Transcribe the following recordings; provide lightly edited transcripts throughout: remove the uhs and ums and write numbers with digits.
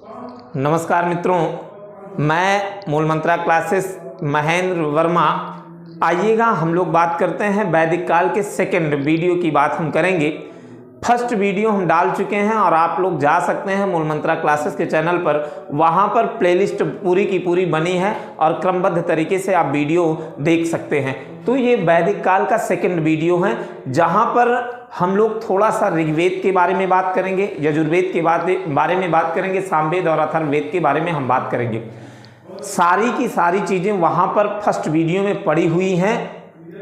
नमस्कार मित्रों, मैं मूलमंत्रा क्लासेस महेंद्र वर्मा। आइएगा हम लोग बात करते हैं वैदिक काल के सेकंड वीडियो की बात हम करेंगे। फर्स्ट वीडियो हम डाल चुके हैं और आप लोग जा सकते हैं मूलमंत्रा क्लासेस के चैनल पर, वहां पर प्लेलिस्ट पूरी की पूरी बनी है और क्रमबद्ध तरीके से आप वीडियो देख सकते हैं। तो ये वैदिक काल का सेकंड वीडियो है जहां पर हम लोग थोड़ा सा ऋग्वेद के बारे में बात करेंगे, यजुर्वेद के बारे में बात करेंगे, सामवेद और अथर्ववेद के बारे में हम बात करेंगे। सारी की सारी चीज़ें वहाँ पर फर्स्ट वीडियो में पड़ी हुई हैं।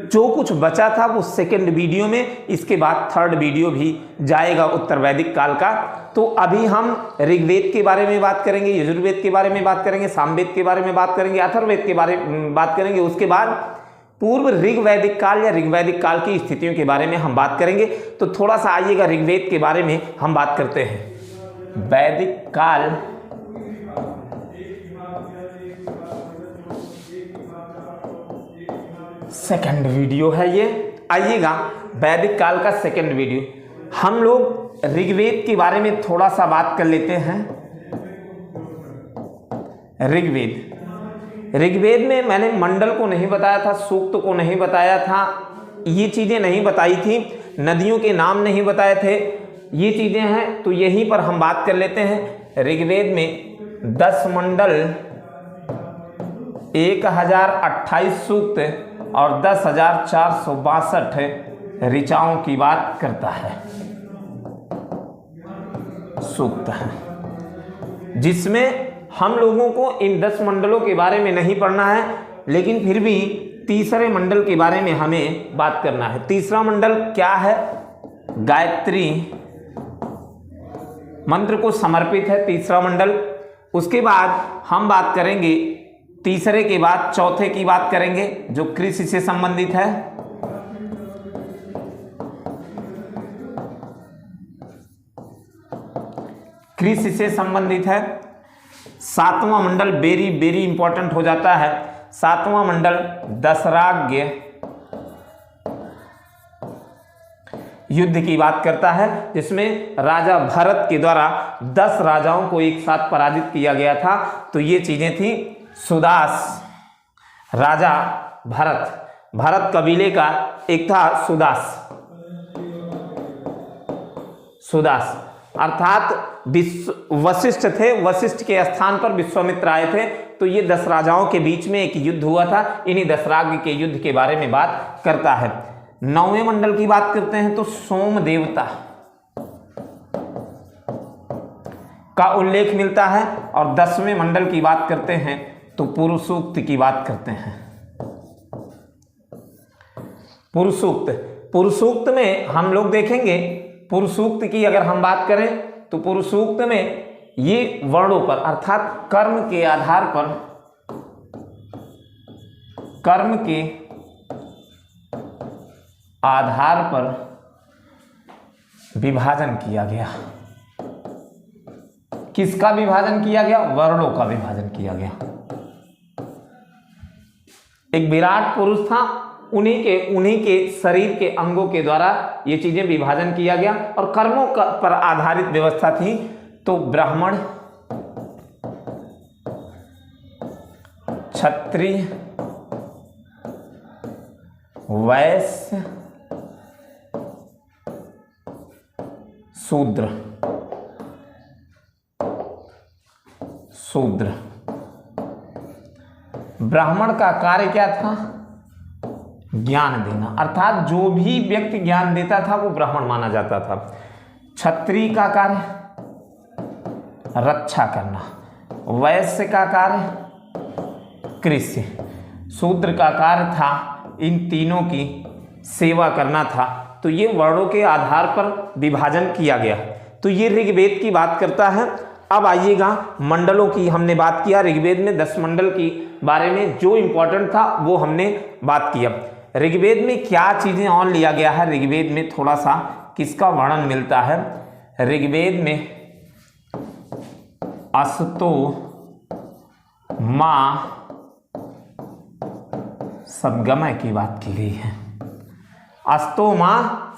जो कुछ बचा था वो सेकंड वीडियो में, इसके बाद थर्ड वीडियो भी जाएगा उत्तर वैदिक काल का। तो अभी हम ऋग्वेद के बारे में बात करेंगे, यजुर्वेद के बारे में बात करेंगे, सामवेद के बारे में बात करेंगे, अथर्ववेद के बारे में बात करेंगे। उसके बाद पूर्व ऋग्वैदिक काल या ऋग्वैदिक काल की स्थितियों के बारे में हम बात करेंगे। तो थोड़ा सा आइएगा ऋग्वेद के बारे में हम बात करते हैं। वैदिक काल सेकंड वीडियो है ये। आइएगा वैदिक काल का सेकंड वीडियो, हम लोग ऋग्वेद के बारे में थोड़ा सा बात कर लेते हैं। ऋग्वेद में मैंने मंडल को नहीं बताया था, सूक्त को नहीं बताया था, ये चीजें नहीं बताई थी, नदियों के नाम नहीं बताए थे, ये चीजें हैं। तो यहीं पर हम बात कर लेते हैं। ऋग्वेद में 10 मंडल, 1028 सूक्त और 10,462 ऋचाओं की बात करता है। सूक्त है जिसमें हम लोगों को इन 10 मंडलों के बारे में नहीं पढ़ना है, लेकिन फिर भी तीसरे मंडल के बारे में हमें बात करना है। तीसरा मंडल क्या है? गायत्री मंत्र को समर्पित है तीसरा मंडल। उसके बाद हम बात करेंगे तीसरे के बाद चौथे की बात करेंगे जो कृषि से संबंधित है। कृषि से संबंधित है। सातवां मंडल वेरी वेरी इंपॉर्टेंट हो जाता है। सातवां मंडल दशराज्ञ युद्ध की बात करता है, जिसमें राजा भरत के द्वारा 10 राजाओं को एक साथ पराजित किया गया था। तो ये चीजें थी। सुदास राजा भरत कबीले का एक था सुदास अर्थात वशिष्ठ थे, वशिष्ठ के स्थान पर विश्वामित्र आए थे। तो ये 10 राजाओं के बीच में एक युद्ध हुआ था। इन्हीं दशराज्ञ के युद्ध के बारे में बात करता है। 9वें मंडल की बात करते हैं तो सोम देवता का उल्लेख मिलता है। और 10वें मंडल की बात करते हैं तो पुरुषसूक्त की बात करते हैं। पुरुषसूक्त में हम लोग देखेंगे, पुरुषसूक्त की अगर हम बात करें तो पुरुषसूक्त में ये वर्णों पर अर्थात कर्म के आधार पर, कर्म के आधार पर विभाजन किया गया। किसका विभाजन किया गया? वर्णों का विभाजन किया गया। एक विराट पुरुष था, उन्हीं के शरीर के अंगों के द्वारा ये चीजें विभाजन किया गया और कर्मों पर आधारित व्यवस्था थी। तो ब्राह्मण, क्षत्रिय, वैश्य, शूद्र ब्राह्मण का कार्य क्या था? ज्ञान देना, अर्थात जो भी व्यक्ति ज्ञान देता था वो ब्राह्मण माना जाता था। क्षत्रिय का कार्य रक्षा करना, वैश्य का कार्य कृषि, शूद्र का कार्य था इन तीनों की सेवा करना था। तो ये वर्णों के आधार पर विभाजन किया गया। तो ये ऋग्वेद की बात करता है। अब आइएगा मंडलों की हमने बात किया। ऋग्वेद में 10 मंडल की बारे में जो इंपॉर्टेंट था वो हमने बात किया। ऋग्वेद में क्या चीजें और लिया गया है? ऋग्वेद में थोड़ा सा किसका वर्णन मिलता है? ऋग्वेद में अस्तो मां सद्गमय की बात की गई है। अस्तोमा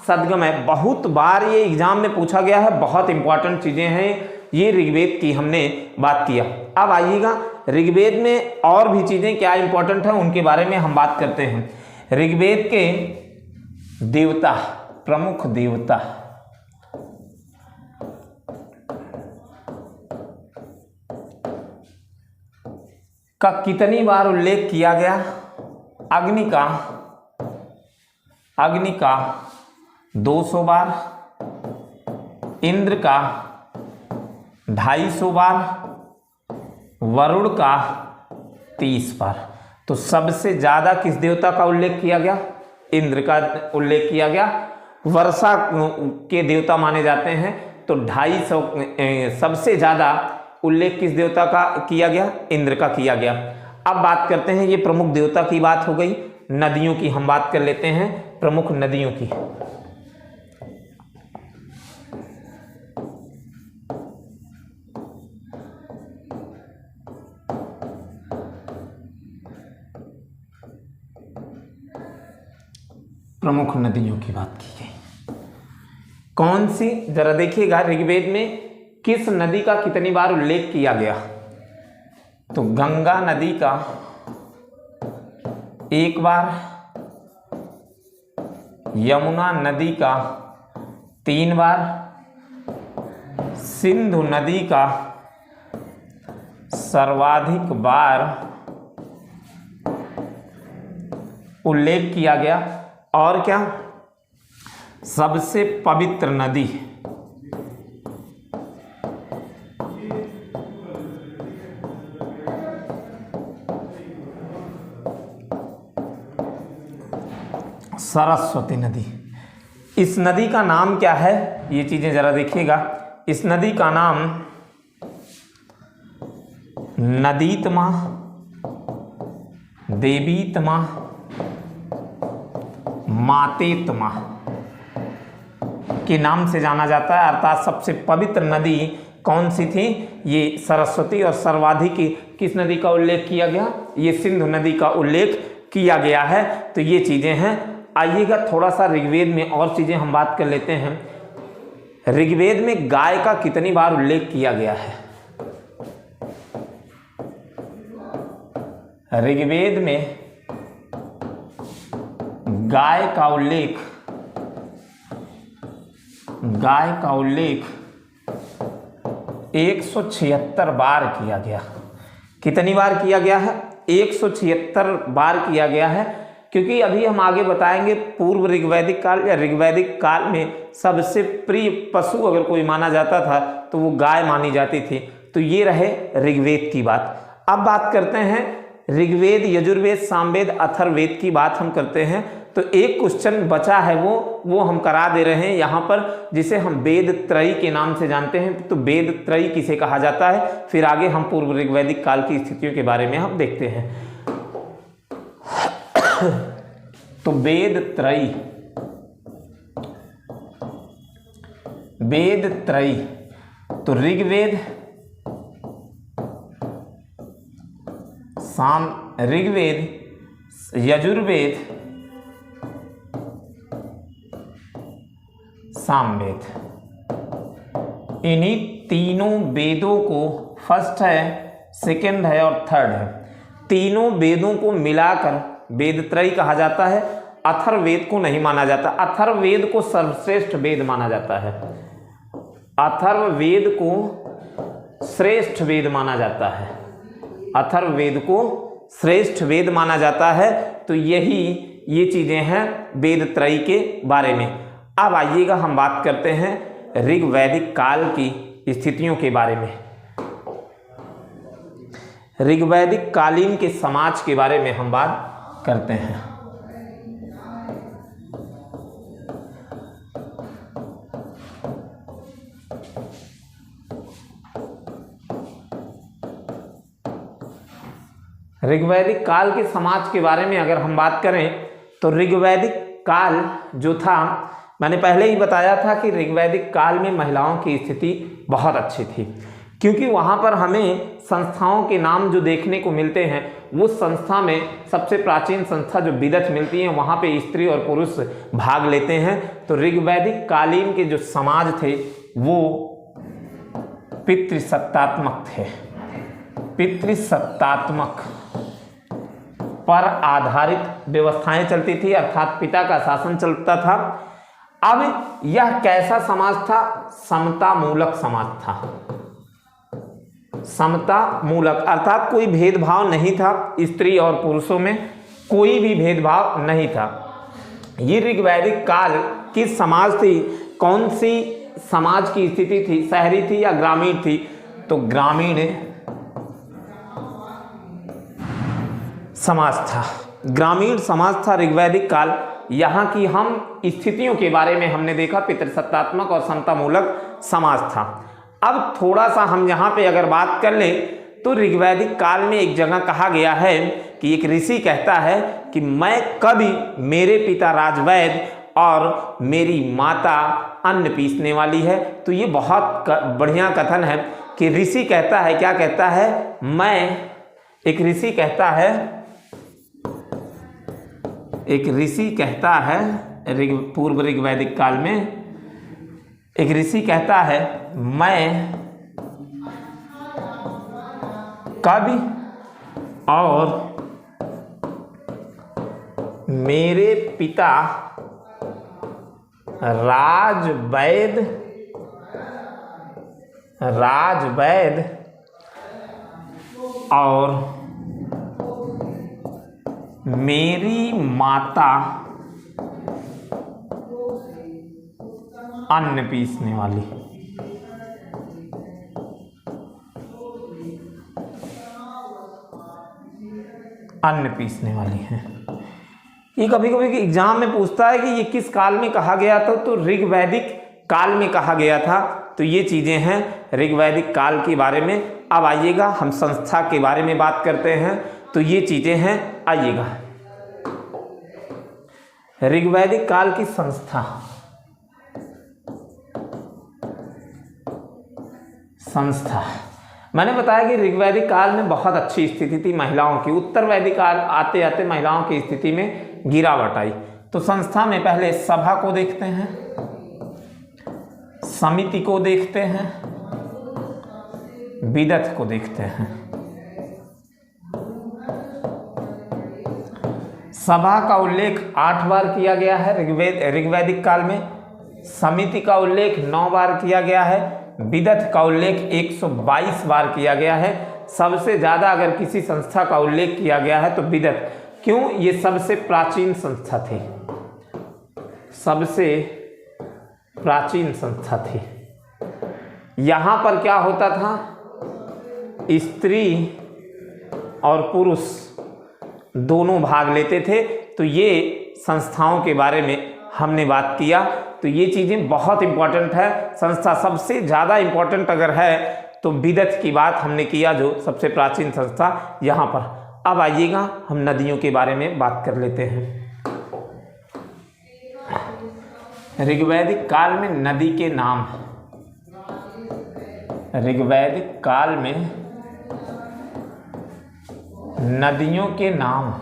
सद्गमय बहुत बार ये एग्जाम में पूछा गया है, बहुत इंपॉर्टेंट चीजें हैं। ये ऋग्वेद की हमने बात किया। अब आइएगा ऋग्वेद में और भी चीजें क्या इंपॉर्टेंट है उनके बारे में हम बात करते हैं। ऋग्वेद के देवता, प्रमुख देवता, का कितनी बार उल्लेख किया गया? अग्नि का 200 बार, इंद्र का 250 बार, वरुण का 30 बार। तो सबसे ज्यादा किस देवता का उल्लेख किया गया? इंद्र का उल्लेख किया गया। वर्षा के देवता माने जाते हैं, तो 250 सबसे ज्यादा उल्लेख किस देवता का किया गया? इंद्र का किया गया। अब बात करते हैं, ये प्रमुख देवता की बात हो गई। नदियों की हम बात कर लेते हैं, प्रमुख नदियों की। प्रमुख नदियों की बात की गई, कौन सी? जरा देखिएगा ऋग्वेद में किस नदी का कितनी बार उल्लेख किया गया? तो गंगा नदी का 1 बार, यमुना नदी का 3 बार, सिंधु नदी का सर्वाधिक बार उल्लेख किया गया। और क्या? सबसे पवित्र नदी सरस्वती नदी। इस नदी का नाम क्या है? ये चीजें जरा देखिएगा। इस नदी का नाम नदीतमा, देवीतमा, मातेतमा के नाम से जाना जाता है। अर्थात सबसे पवित्र नदी कौन सी थी? ये सरस्वती। और सर्वाधिक किस नदी का उल्लेख किया गया? ये सिंधु नदी का उल्लेख किया गया है। तो ये चीजें हैं। आइएगा थोड़ा सा ऋग्वेद में और चीजें हम बात कर लेते हैं। ऋग्वेद में गाय का कितनी बार उल्लेख किया गया है? ऋग्वेद में गाय का उल्लेख 176 बार किया गया। कितनी बार किया गया है? 176 बार किया गया है। क्योंकि अभी हम आगे बताएंगे पूर्व ऋग्वैदिक काल या ऋग्वैदिक काल में सबसे प्रिय पशु अगर कोई माना जाता था तो वो गाय मानी जाती थी। तो ये रहे ऋग्वेद की बात। अब बात करते हैं ऋग्वेद, यजुर्वेद, सामवेद, अथर्ववेद की बात हम करते हैं। तो एक क्वेश्चन बचा है वो हम करा दे रहे हैं यहाँ पर, जिसे हम वेद त्रयी के नाम से जानते हैं। तो वेद त्रयी किसे कहा जाता है? फिर आगे हम पूर्व ऋग्वैदिक काल की स्थितियों के बारे में हम देखते हैं। तो वेद त्रयी, तो ऋग्वेद, ऋग्वेद, यजुर्वेद, सामवेद, इन्हीं तीनों वेदों को फर्स्ट है, सेकंड है और थर्ड है, तीनों वेदों को मिलाकर वेदत्रयी कहा जाता है। अथर्ववेद को नहीं माना जाता। अथर्ववेद को सर्वश्रेष्ठ वेद माना जाता है। अथर्ववेद को श्रेष्ठ वेद माना जाता है। अथर्ववेद को श्रेष्ठ वेद माना जाता है। तो ये चीजें हैं वेदत्रयी के बारे में। अब आइएगा हम बात करते हैं ऋग्वैदिक काल की स्थितियों के बारे में। ऋग्वैदिक कालीन के समाज के बारे में हम बात करते हैं। ऋग्वैदिक काल के समाज के बारे में अगर हम बात करें तो ऋग्वैदिक काल जो था, मैंने पहले ही बताया था कि ऋग्वैदिक काल में महिलाओं की स्थिति बहुत अच्छी थी, क्योंकि वहाँ पर हमें संस्थाओं के नाम जो देखने को मिलते हैं, वो संस्था में सबसे प्राचीन संस्था जो विदथ मिलती है, वहाँ पे स्त्री और पुरुष भाग लेते हैं। तो ऋग्वैदिक कालीन के जो समाज थे वो पितृसत्तात्मक थे, पितृसत्तात्मक पर आधारित व्यवस्थाएं चलती थी, अर्थात पिता का शासन चलता था। अब यह कैसा समाज था? समता मूलक समाज था। समता मूलक अर्थात कोई भेदभाव नहीं था, स्त्री और पुरुषों में कोई भी भेदभाव नहीं था। ये ऋग्वैदिक काल की समाज थी। कौन सी समाज की स्थिति थी? शहरी थी या ग्रामीण थी? तो ग्रामीण समाज था, ग्रामीण समाज था ऋग्वैदिक काल। यहाँ की हम स्थितियों के बारे में हमने देखा, पितृसत्तात्मक और समतामूलक समाज था। अब थोड़ा सा हम यहाँ पे अगर बात कर लें तो ऋग्वैदिक काल में एक जगह कहा गया है कि एक ऋषि कहता है कि मैं कभी, मेरे पिता राजवैद और मेरी माता अन्न पीसने वाली है। तो ये बहुत बढ़िया कथन है कि ऋषि कहता है, क्या कहता है? एक ऋषि कहता है, पूर्व ऋग्वैदिक काल में एक ऋषि कहता है मैं कवि और मेरे पिता राजवैद और मेरी माता अन्न पीसने वाली। है। ये कभी कभी एग्जाम में पूछता है कि ये किस काल में कहा गया था? तो ऋग्वैदिक काल में कहा गया था। तो ये चीजें हैं ऋग्वैदिक काल के बारे में। अब आइएगा हम संस्था के बारे में बात करते हैं। तो ये चीजें हैं, आइएगा ऋग्वैदिक काल की संस्था। मैंने बताया कि ऋग्वैदिक काल में बहुत अच्छी स्थिति थी महिलाओं की। उत्तर वैदिक काल आते आते महिलाओं की स्थिति में गिरावट आई। तो संस्था में पहले सभा को देखते हैं, समिति को देखते हैं, विदथ को देखते हैं। सभा का उल्लेख 8 बार किया गया है ऋग्वैदिक काल में, समिति का उल्लेख 9 बार किया गया है, विदथ का उल्लेख 122 बार किया गया है। सबसे ज़्यादा अगर किसी संस्था का उल्लेख किया गया है तो विदथ। क्यों? ये सबसे प्राचीन संस्था थी, सबसे प्राचीन संस्था थी। यहाँ पर क्या होता था? स्त्री और पुरुष दोनों भाग लेते थे। तो ये संस्थाओं के बारे में हमने बात किया। तो ये चीज़ें बहुत इंपॉर्टेंट है। संस्था सबसे ज़्यादा इंपॉर्टेंट अगर है तो विदथ की बात हमने किया, जो सबसे प्राचीन संस्था यहाँ पर। अब आइएगा हम नदियों के बारे में बात कर लेते हैं। ऋग्वैदिक काल में नदी के नाम, ऋग्वैदिक काल में नदियों के नाम।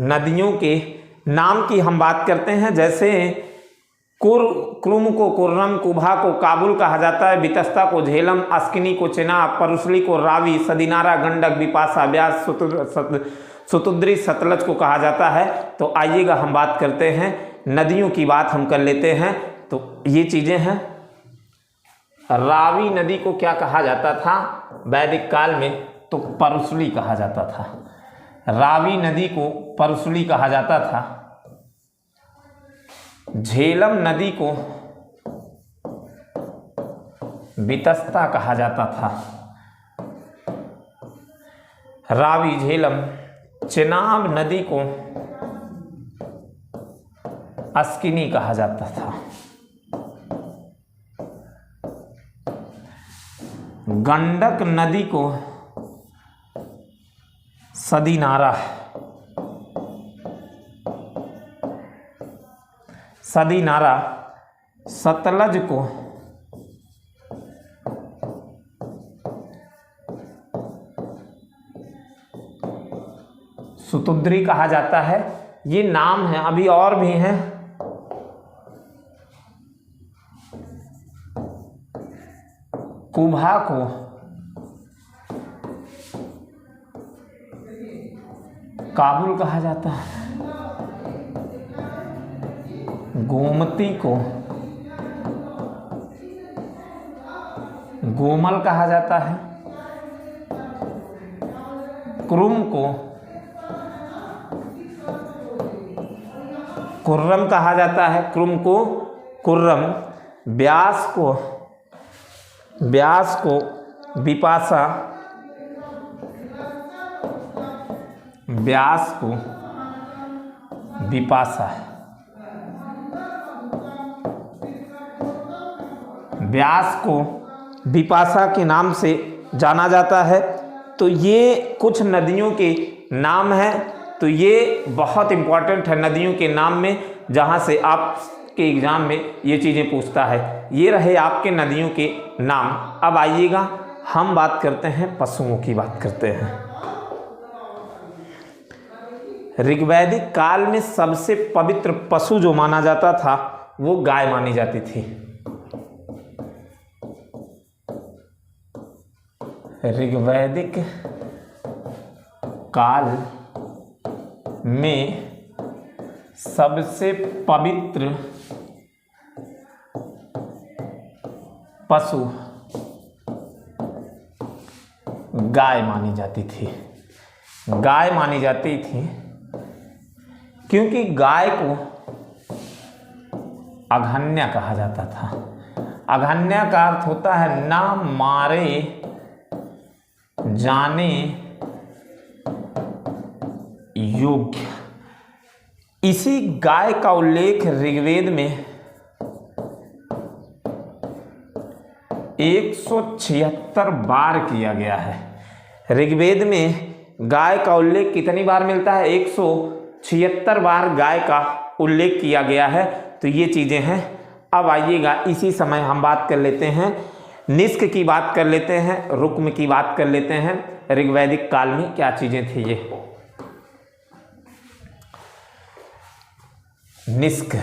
नदियों के नाम की हम बात करते हैं। जैसे क्रुम को कुर्रम, कुभा को काबुल कहा जाता है, वितस्ता को झेलम, अस्किनी को चेनाब, परुसली को रावी, सदिनारा, गंडक, बिपाशा, व्यास, सुतुद्री, सतलज को कहा जाता है। तो आइएगा हम बात करते हैं, नदियों की बात हम कर लेते हैं। तो ये चीज़ें हैं। रावी नदी को क्या कहा जाता था वैदिक काल में? तो परुसली कहा जाता था। रावी नदी को परुसली कहा जाता था। झेलम नदी को वितस्ता कहा जाता था। रावी, झेलम। चेनाब नदी को अस्किनी कहा जाता था। गंडक नदी को सदीनारा, सदीनारा। सतलज को सुतुद्री कहा जाता है। ये नाम है, अभी और भी हैं। कुभा को काबुल कहा जाता है, गोमती को गोमल कहा जाता है, कुरुम को कुर्रम कहा जाता है, कुरुम को कुर्रम, व्यास को विपाशा, व्यास को विपाशा, व्यास को विपाशा के नाम से जाना जाता है। तो ये कुछ नदियों के नाम हैं। तो ये बहुत इम्पॉर्टेंट है नदियों के नाम में, जहाँ से आपके एग्जाम में ये चीज़ें पूछता है। ये रहे आपके नदियों के नाम। अब आइएगा हम बात करते हैं, पशुओं की बात करते हैं। ऋग्वैदिक काल में सबसे पवित्र पशु जो माना जाता था वो गाय मानी जाती थी। ऋग्वैदिक काल में सबसे पवित्र पशु गाय मानी जाती थी। गाय मानी जाती थी क्योंकि गाय को अघन्या कहा जाता था। अघन्या का अर्थ होता है ना मारे जाने योग्य। इसी गाय का उल्लेख ऋग्वेद में 176 बार किया गया है। ऋग्वेद में गाय का उल्लेख कितनी बार मिलता है? 176 बार गाय का उल्लेख किया गया है। तो ये चीज़ें हैं। अब आइएगा इसी समय हम बात कर लेते हैं, निष्क की बात कर लेते हैं, रुक्म की बात कर लेते हैं। ऋग्वैदिक काल में क्या चीज़ें थी ये? निष्क,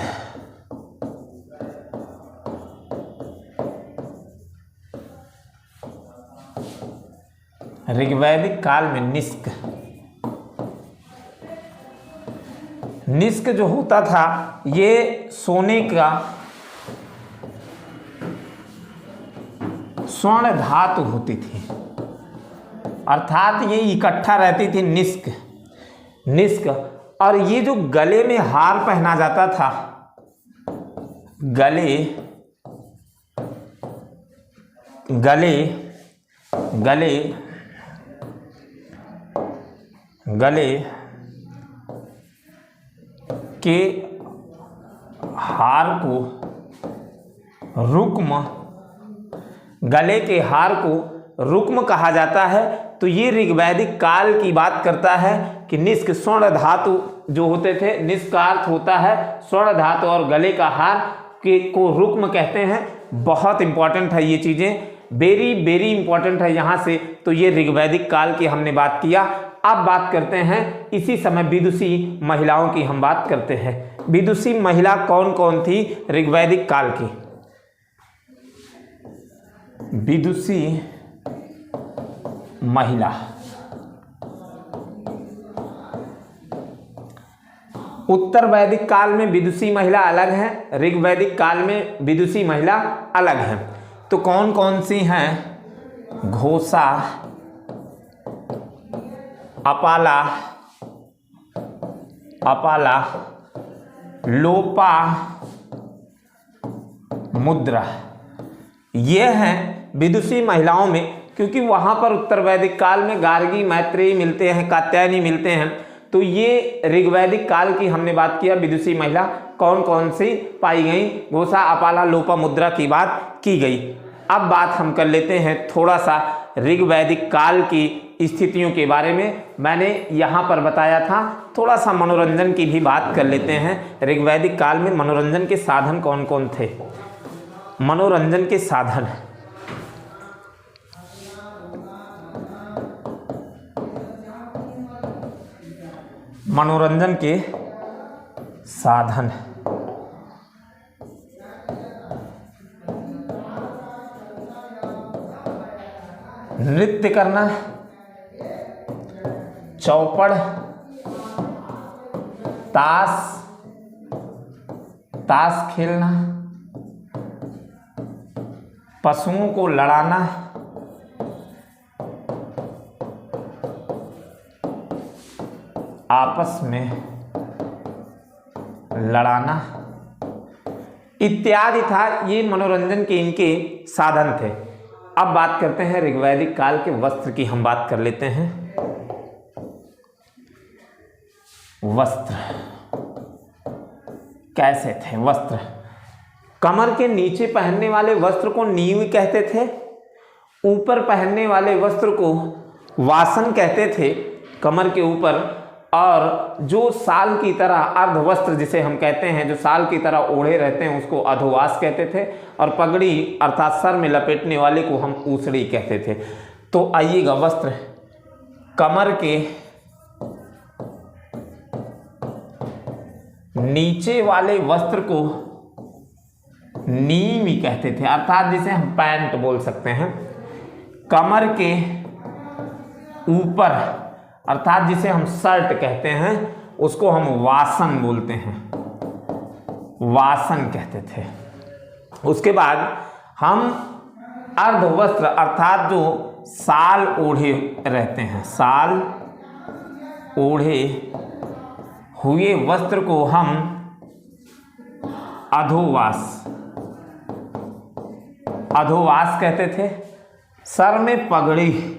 ऋग्वैदिक काल में निष्क, निष्क जो होता था ये सोने का स्वर्ण धातु होती थी, अर्थात ये इकट्ठा रहती थी निष्क। निष्क और ये जो गले में हार पहना जाता था, गले गले गले गले के हार को रुक्म, गले के हार को रुक्म कहा जाता है। तो ये ऋग्वैदिक काल की बात करता है कि निष्क स्वर्ण धातु जो होते थे, निष्क का अर्थ होता है स्वर्ण धातु और गले का हार के को रुक्म कहते हैं। बहुत इंपॉर्टेंट है ये चीज़ें, वेरी वेरी इंपॉर्टेंट है यहाँ से। तो ये ऋग्वैदिक काल की हमने बात किया। अब बात करते हैं इसी समय विदुषी महिलाओं की हम बात करते हैं। विदुषी महिला कौन कौन थी ऋग्वैदिक काल की? विदुषी महिला, उत्तर वैदिक काल में विदुषी महिला अलग है, ऋग्वैदिक काल में विदुषी महिला अलग है। तो कौन कौन सी हैं? घोषा, अपाला, अपाला, लोपा, मुद्रा, ये हैं विदुषी महिलाओं में। क्योंकि वहाँ पर उत्तर वैदिक काल में गार्गी, मैत्रेयी मिलते हैं, कात्यायनी मिलते हैं। तो ये ऋग्वैदिक काल की हमने बात किया। विदुषी महिला कौन कौन सी पाई गई? घोषा, अपाला, लोपा, मुद्रा की बात की गई। अब बात हम कर लेते हैं थोड़ा सा ऋग्वैदिक काल की स्थितियों के बारे में। मैंने यहाँ पर बताया था, थोड़ा सा मनोरंजन की भी बात कर लेते हैं। ऋग्वैदिक काल में मनोरंजन के साधन कौन कौन थे? मनोरंजन के साधन, मनोरंजन के साधन, नृत्य करना, चौपड़, ताश खेलना, पशुओं को लड़ाना, आपस में लड़ाना इत्यादि था। ये मनोरंजन के इनके साधन थे। अब बात करते हैं ऋग्वैदिक काल के वस्त्र की, हम बात कर लेते हैं। वस्त्र कैसे थे? वस्त्र कमर के नीचे पहनने वाले वस्त्र को नीव कहते थे, ऊपर पहनने वाले वस्त्र को वासन कहते थे, कमर के ऊपर, और जो साल की तरह अर्धवस्त्र जिसे हम कहते हैं, जो साल की तरह ओढ़े रहते हैं, उसको अधोवास कहते थे, और पगड़ी अर्थात सर में लपेटने वाले को हम ऊसड़ी कहते थे। तो आइएगा, वस्त्र कमर के नीचे वाले वस्त्र को नीवी कहते थे, अर्थात जिसे हम पैंट बोल सकते हैं। कमर के ऊपर अर्थात जिसे हम शर्ट कहते हैं, उसको हम वासन बोलते हैं, वासन कहते थे। उसके बाद हम अर्धवस्त्र अर्थात जो साल ओढ़े रहते हैं, साल ओढ़े हुए वस्त्र को हम अधोवास कहते थे। सर में पगड़ी,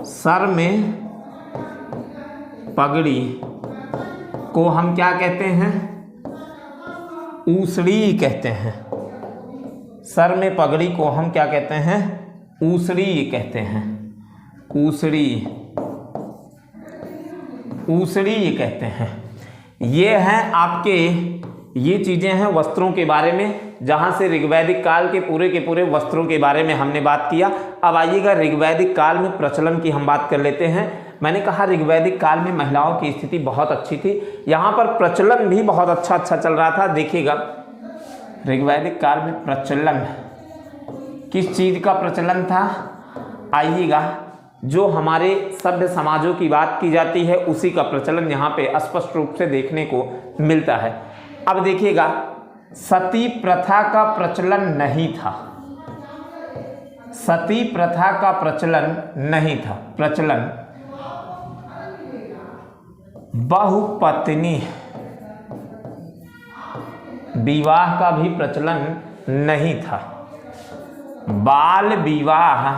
सर में पगड़ी को हम क्या कहते हैं? ऊसड़ी कहते हैं। सर में पगड़ी को हम क्या कहते हैं? ऊसड़ी कहते हैं। ऊसड़ी कहते हैं। ये हैं आपके, ये चीज़ें हैं वस्त्रों के बारे में, जहाँ से ऋग्वैदिक काल के पूरे वस्त्रों के बारे में हमने बात किया। अब आइएगा ऋग्वैदिक काल में प्रचलन की हम बात कर लेते हैं। मैंने कहा ऋग्वैदिक काल में महिलाओं की स्थिति बहुत अच्छी थी, यहाँ पर प्रचलन भी बहुत अच्छा चल रहा था। देखिएगा, ऋग्वैदिक काल में प्रचलन किस चीज़ का प्रचलन था? आइएगा, जो हमारे सभ्य समाजों की बात की जाती है उसी का प्रचलन यहाँ पे स्पष्ट रूप से देखने को मिलता है। अब देखिएगा, सती प्रथा का प्रचलन नहीं था। सती प्रथा का प्रचलन नहीं था। प्रचलन बहुपत्नी विवाह का भी प्रचलन नहीं था। बाल विवाह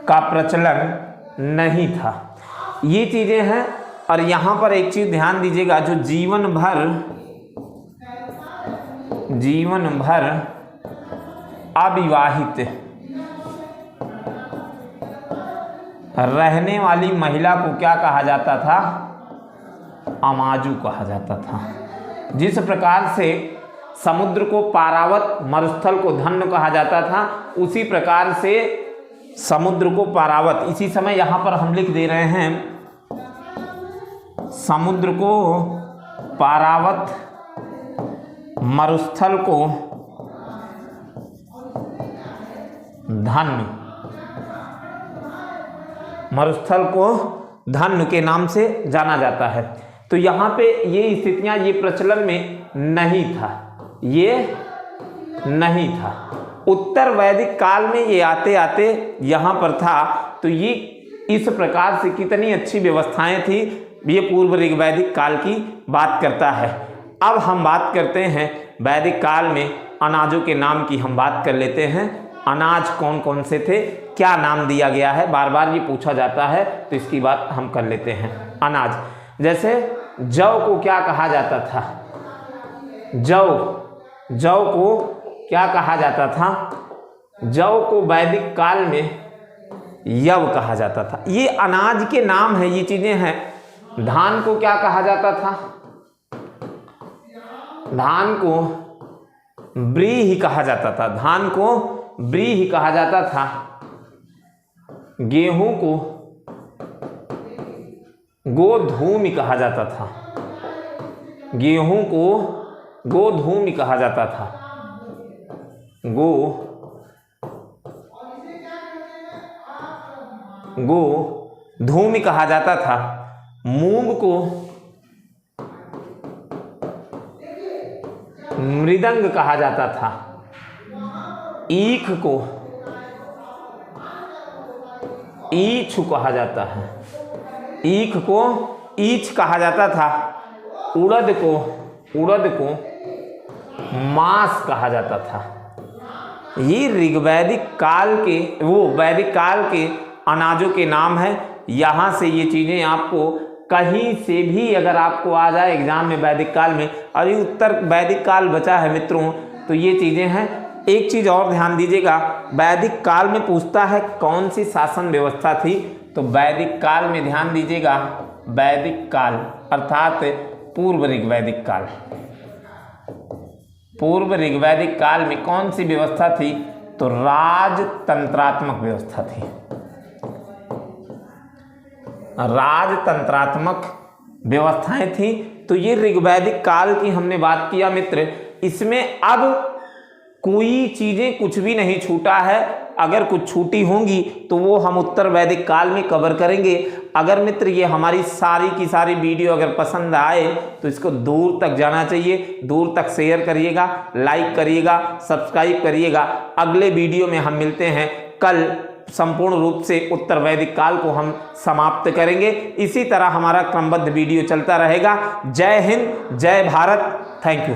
का प्रचलन नहीं था। ये चीजें हैं। और यहाँ पर एक चीज ध्यान दीजिएगा, जो जीवन भर अविवाहित रहने वाली महिला को क्या कहा जाता था? अमाजु कहा जाता था। जिस प्रकार से समुद्र को पारावत, मरुस्थल को धन्य कहा जाता था, उसी प्रकार से समुद्र को पारावत, इसी समय यहाँ पर हम लिख दे रहे हैं, समुद्र को पारावत, मरुस्थल को धन्य, मरुस्थल को धन्य के नाम से जाना जाता है। तो यहाँ पे ये स्थितियाँ, ये प्रचलन में नहीं था, ये नहीं था। उत्तर वैदिक काल में ये आते आते यहाँ पर था। तो ये इस प्रकार से कितनी अच्छी व्यवस्थाएं थी, ये पूर्व ऋग्वैदिक काल की बात करता है। अब हम बात करते हैं वैदिक काल में अनाजों के नाम की, हम बात कर लेते हैं। अनाज कौन कौन से थे, क्या नाम दिया गया है, बार बार ये पूछा जाता है, तो इसकी बात हम कर लेते हैं। अनाज, जैसे जौ को क्या कहा जाता था? जौ को क्या कहा जाता था? जौ को वैदिक काल में यव कहा जाता था। ये अनाज के नाम है, ये चीजें हैं। धान को क्या कहा जाता था? धान को व्रीहि कहा जाता था। धान को व्रीहि कहा जाता था। गेहूं को गोधूमि कहा जाता था। गेहूं को गोधूमि कहा जाता था। गोधूमि गो धूमि कहा जाता था, मूंग को मृदंग कहा जाता था, ईख को ईछ कहा जाता है, ईख को ईछ कहा जाता था, उड़द को मांस कहा जाता था। ये ऋग्वैदिक काल के, वो वैदिक काल के अनाजों के नाम है। यहाँ से ये चीज़ें आपको कहीं से भी अगर आपको आ जाए एग्जाम में वैदिक काल में, अभी उत्तर वैदिक काल बचा है मित्रों, तो ये चीज़ें हैं। एक चीज़ और ध्यान दीजिएगा, वैदिक काल में पूछता है कौन सी शासन व्यवस्था थी, तो वैदिक काल में ध्यान दीजिएगा, वैदिक काल अर्थात पूर्व ऋग्वैदिक काल, पूर्व ऋग्वैदिक काल में कौन सी व्यवस्था थी, तो राजतंत्रात्मक व्यवस्था थी, राजतंत्रात्मक व्यवस्थाएं थी। तो ये ऋग्वैदिक काल की हमने बात किया मित्र। इसमें अब कोई चीजें कुछ भी नहीं छूटा है, अगर कुछ छूटी होंगी तो वो हम उत्तर वैदिक काल में कवर करेंगे। अगर मित्र ये हमारी सारी की सारी वीडियो अगर पसंद आए तो इसको दूर तक जाना चाहिए, दूर तक शेयर करिएगा, लाइक करिएगा, सब्सक्राइब करिएगा। अगले वीडियो में हम मिलते हैं कल, संपूर्ण रूप से उत्तर वैदिक काल को हम समाप्त करेंगे। इसी तरह हमारा क्रमबद्ध वीडियो चलता रहेगा। जय हिंद, जय भारत, थैंक यू।